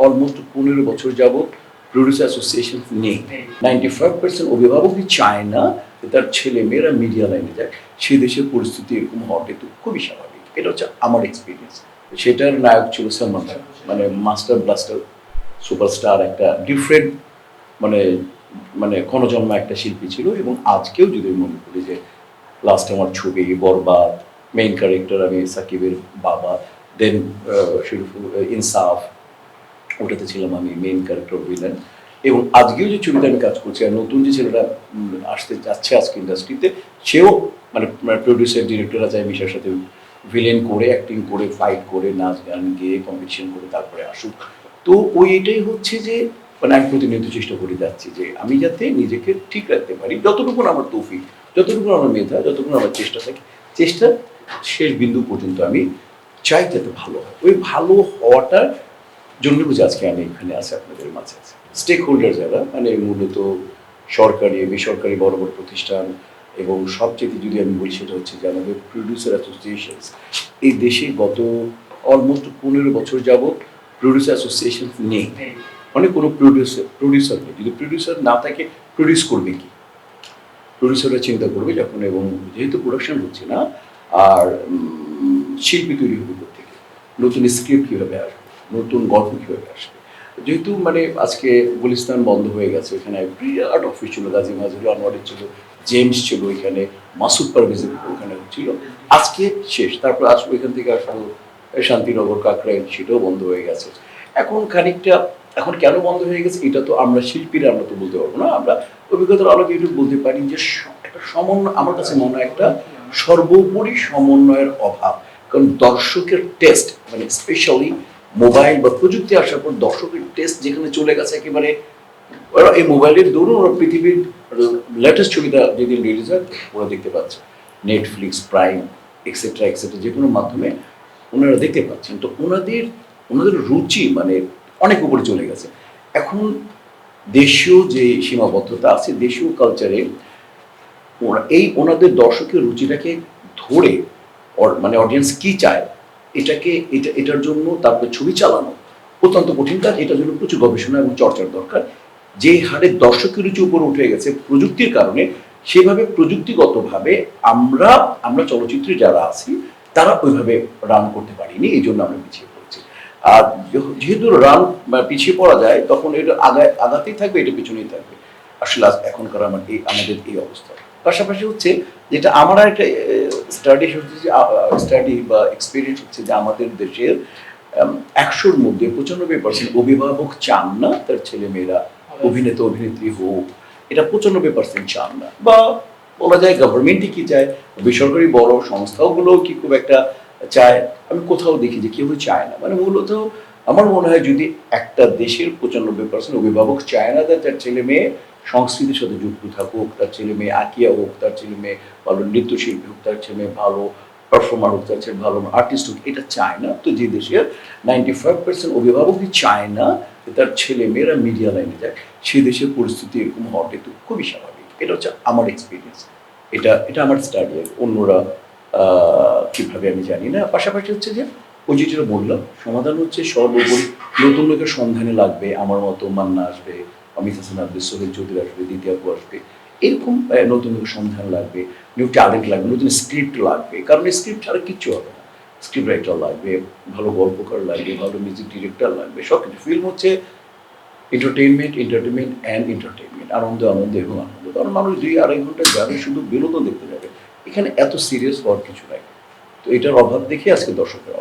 Almost 15 বছর যাবৎ producer association নেই। 95% অভিভাবকই চায় না যে তার ছেলে মেয়েরা মিডিয়া লাইনে যায়। সে দেশের পরিস্থিতি এরকম হওয়াটা তো খুবই স্বাভাবিক। এটা হচ্ছে আমার এক্সপিরিয়েন্স। সেটার নায়ক ছিল সালমান খান, মানে মাস্টার ব্লাস্টার সুপারস্টার, একটা ডিফারেন্ট মানে মানে ক্ষণজন্মা একটা শিল্পী ছিল। এবং আজকেও যদি মনে করি যে লাস্ট আমার ছবি বরবাদ, মেইন ক্যারেক্টার আমি সাকিবের বাবা, দেন ইনসাফ, ওটাতে ছিলাম আমি মেইন ক্যারেক্টার ভিলেন। এবং আজকেও যে ছবিতে আমি কাজ করছি আর নতুন যে ছেলেটা আসতে যাচ্ছে আজকে ইন্ডাস্ট্রিতে, সেও মানে প্রডিউসার ডিরেক্টররা চায় মিশার সাথে ভিলেন করে, অ্যাক্টিং করে, ফাইট করে, নাচ গান গেয়ে কম্পিটিশন করে তারপরে আসুক। তো এটাই হচ্ছে যে মানে আমি প্রতিনিয়ত চেষ্টা করে যাচ্ছি যে আমি যাতে নিজেকে ঠিক রাখতে পারি, যতটুকু আমার তৌফিক, যতটুকু আমার মেধা, যতটুকু আমার চেষ্টা থাকে, চেষ্টা শেষ বিন্দু পর্যন্ত আমি চাই যাতে ভালো হয়। ওই ভালো হওয়াটার জন্য বুঝে আজকে আমি এখানে আছি, আপনাদের মাঝে আছি। স্টেক হোল্ডার যারা, মানে মূলত সরকারি, বেসরকারি বড় বড় প্রতিষ্ঠান, এবং সবচেয়ে যদি আমি বলি সেটা হচ্ছে যে আমাদের প্রডিউসার অ্যাসোসিয়েশন এই দেশে গত অলমোস্ট 15 বছর যাবৎ প্রডিউসার অ্যাসোসিয়েশন নেই। মানে কোনো প্রডিউসার নেই। যদি প্রডিউসার না থাকে, প্রডিউস করবে কি? প্রডিউসাররা চিন্তা করবে যখন, এবং যেহেতু প্রোডাকশন হচ্ছে না, আর শিল্পী তৈরি হবে থেকে, নতুন স্ক্রিপ্ট কীভাবে আসবে, নতুন গল্প কীভাবে আসবে। যেহেতু মানে আজকে গুলিস্তান বন্ধ হয়ে গেছে, এখানে বিরাট অফিস ছিল, গাজী মাজুরি আনোয়ারের ছিল, জেমস ছিল এখানে, মাসুদ পারভেজের ওখানে ছিল, আজকে শেষ। তারপর আসবো এখান থেকে আসবো শান্তিনগর, কাকরাইল, সেটাও বন্ধ হয়ে গেছে। এখন খানিকটা, এখন কেন বন্ধ হয়ে গেছে এটা তো আমরা শিল্পীরা আমরা তো বলতে পারবো না। আমরা অভিজ্ঞতার আলোকে এটুকু বলতে পারি যে একটা সমন্বয়, আমার কাছে মনে হয় একটা সর্বোপরি সমন্বয়ের অভাব। কারণ দর্শকের টেস্ট, মানে স্পেশালি মোবাইল বা প্রযুক্তি আসার পর দর্শকের টেস্ট যেখানে চলে গেছে একেবারে, ওরা এই মোবাইলের দরুন ওরা পৃথিবীর লেটেস্ট ছবিটা যেদিন রিলিজ হয় ওরা দেখতে পাচ্ছে, নেটফ্লিক্স, প্রাইম, এক্সেট্রা এক্সেট্রা যে কোনো মাধ্যমে ওনারা দেখতে পাচ্ছেন। তো ওনাদের রুচি মানে অনেক উপরে চলে গেছে। এখন দেশীয় যে সীমাবদ্ধতা আছে, দেশীয় কালচারে ওরা ওনাদের দর্শকের রুচিটাকে ধরে, মানে অডিয়েন্স কি চায় এটার জন্য তারপর ছবি চালানো অত্যন্ত কঠিন কাজ। এটার জন্য প্রচুর গবেষণা এবং চর্চার দরকার। যে হারে দর্শকের রুচি উপরে উঠে গেছে প্রযুক্তির কারণে, সেভাবে প্রযুক্তিগতভাবে আমরা চলচ্চিত্রে যারা আছি তারা ওইভাবে রান করতে পারিনি, এই জন্য আমরা পিছিয়ে পড়ছি। আর যেহেতু রান পিছিয়ে পড়া যায়, তখন এটা আগাতেই থাকবে, এটা পিছনেই থাকবে। আসলে এখনকার আমাদের এই অবস্থা। পাশাপাশি হচ্ছে যেটা আমার একটা স্টাডি বা এক্সপিরিয়েন্স হচ্ছে যে আমাদের দেশের 100-র মধ্যে 95% অভিভাবক চান না তার ছেলে মেয়েরা অভিনেতা অভিনেত্রী হোক। এটা 95% চান না, বা বলা যায় গভর্নমেন্টই কি চায়, বেসরকারি বড় সংস্থাগুলো কি খুব একটা চায়, আমি কোথাও দেখি যে কেউ চায় না। মানে মূলত আমার মনে হয় যদি একটা দেশের 95% অভিভাবক চায় না তার ছেলে মেয়ে সংস্কৃতির সাথে যুক্ত থাকুক, তার ছেলে মেয়ে আঁকিয়া হোক, তার ছেলে মেয়ে ভালো নৃত্যশিল্পী হোক, তার ছেলে মেয়ে ভালো পারফর্মার হোক, তার ছেলে ভালো আর্টিস্ট হোক, এটা চায় না। তো যে দেশের 95% অভিভাবকই চায় না যে তার ছেলে মেয়েরা মিডিয়া লাইনে যায়, সে দেশের পরিস্থিতি এরকম হওয়াটা তো খুবই স্বাভাবিক। এটা হচ্ছে আমার এক্সপিরিয়েন্স, এটা আমার স্টাডি। অন্যরা কীভাবে আমি জানি না। পাশাপাশি হচ্ছে যে ওই যেটা বললাম, সমাধান হচ্ছে সর্বোপরি নতুন লোকের সন্ধানে লাগবে। আমার মতো মান্না আসবে, অমিত হাসান আসবে, সোহেল চৌধুরী আসবে, দ্বিতীয় আপু আসবে, এরকম নতুন সন্ধান লাগবে, নিউ ট্যালেন্ট লাগবে, নতুন স্ক্রিপ্ট লাগবে। কারণ স্ক্রিপ্ট ছাড়া কিচ্ছু হবে না। স্ক্রিপ্ট রাইটার লাগবে, ভালো গল্পকার লাগবে, ভালো মিউজিক ডিরেক্টর লাগবে, সব কিছু। ফিল্ম হচ্ছে এন্টারটেনমেন্ট অ্যান্ড এন্টারটেনমেন্ট, আনন্দ এবং আনন্দ। কারণ মানুষ 2-2.5 ঘন্টা যাবে শুধু বিনোদন দেখতে যাবে, এখানে এত সিরিয়াস হওয়ার কিছু নাই। তো এটার অভাব দেখে আজকে দর্শকের